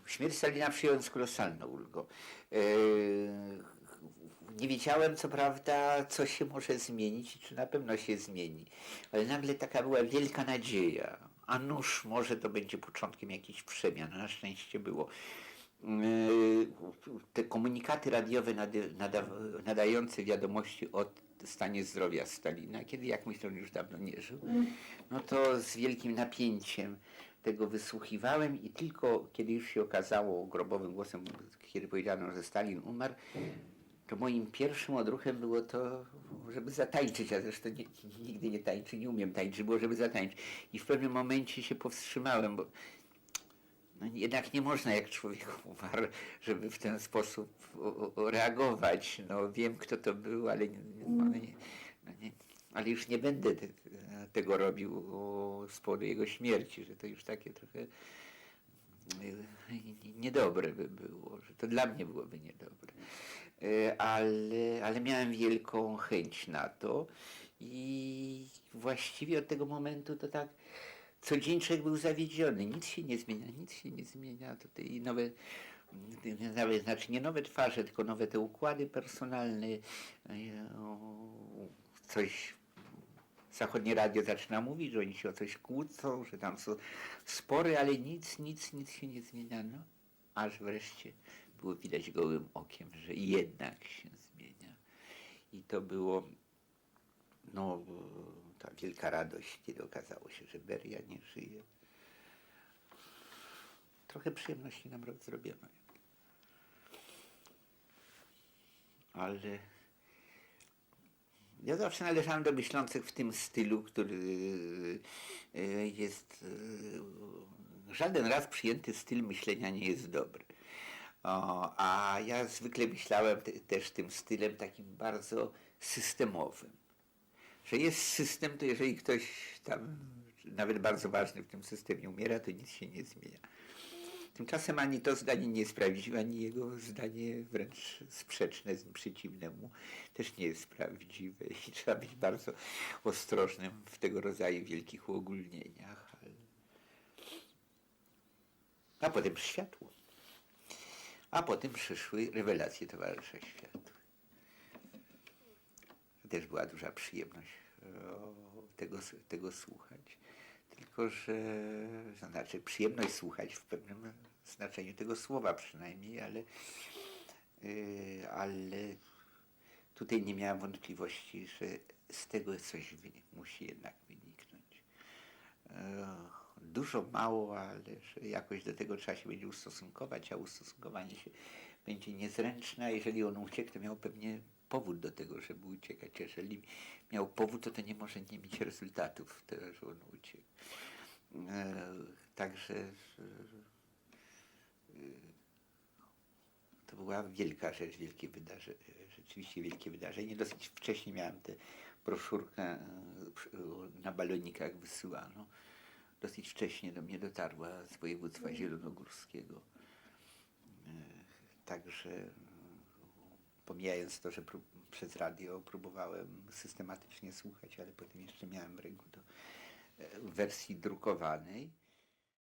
Śmierć Stalina przyjąłem z kolosalną ulgą. Nie wiedziałem, co prawda, co się może zmienić i czy na pewno się zmieni, ale nagle taka była wielka nadzieja. A nuż, może to będzie początkiem jakichś przemian. Na szczęście było. Te komunikaty radiowe nadające wiadomości o stanie zdrowia Stalina, kiedy, jak myślę, on już dawno nie żył, no to z wielkim napięciem tego wysłuchiwałem i tylko kiedy już się okazało grobowym głosem, kiedy powiedziano, że Stalin umarł, to moim pierwszym odruchem było to, żeby zatańczyć, a zresztą nigdy nie tańczę, nie umiem tańczyć, było, żeby zatańczyć. I w pewnym momencie się powstrzymałem, bo no jednak nie można, jak człowiek umarł, żeby w ten sposób reagować. No wiem, kto to był, ale ale już nie będę tego robił z powodu jego śmierci, że to już takie trochę niedobre by było, że to dla mnie byłoby niedobre. Ale miałem wielką chęć na to i właściwie od tego momentu to tak co dzień człowiek był zawiedziony, nic się nie zmienia, nic się nie zmienia. Tutaj nowe, znaczy nie nowe twarze, tylko nowe te układy personalne, coś zachodnie radio zaczyna mówić, że oni się o coś kłócą, że tam są spory, ale nic się nie zmienia. No, aż wreszcie było widać gołym okiem, że jednak się zmienia. I to było, no, ta wielka radość, kiedy okazało się, że Beria nie żyje. Trochę przyjemności nam zrobiono. Ale ja zawsze należałem do myślących w tym stylu, który jest... Żaden raz przyjęty styl myślenia nie jest dobry. A ja zwykle myślałem też tym stylem takim bardzo systemowym. Że jest system, to jeżeli ktoś tam, nawet bardzo ważny w tym systemie umiera, to nic się nie zmienia. Tymczasem ani to zdanie nie jest prawdziwe, ani jego zdanie wręcz sprzeczne, przeciwne mu też nie jest prawdziwe i trzeba być bardzo ostrożnym w tego rodzaju wielkich uogólnieniach. A potem światło. A potem przyszły rewelacje towarzysza światła. To też była duża przyjemność tego słuchać. Tylko, że znaczy przyjemność słuchać w pewnym znaczeniu tego słowa przynajmniej, ale tutaj nie miałem wątpliwości, że z tego coś musi jednak wyniknąć. Dużo mało, ale że jakoś do tego trzeba się będzie ustosunkować, a ustosunkowanie się będzie niezręczne, a jeżeli on uciekł, to miał pewnie powód do tego, żeby uciekać. Jeżeli miał powód, to nie może nie mieć rezultatów, to, że on uciekł. Także to była wielka rzecz, wielkie wydarzenie, rzeczywiście wielkie wydarzenie. Dosyć wcześnie miałem tę broszurkę na balonikach wysyłano. Dosyć wcześnie do mnie dotarła z województwa zielonogórskiego. Także pomijając to, że przez radio próbowałem systematycznie słuchać, ale potem jeszcze miałem w ręku to w wersji drukowanej.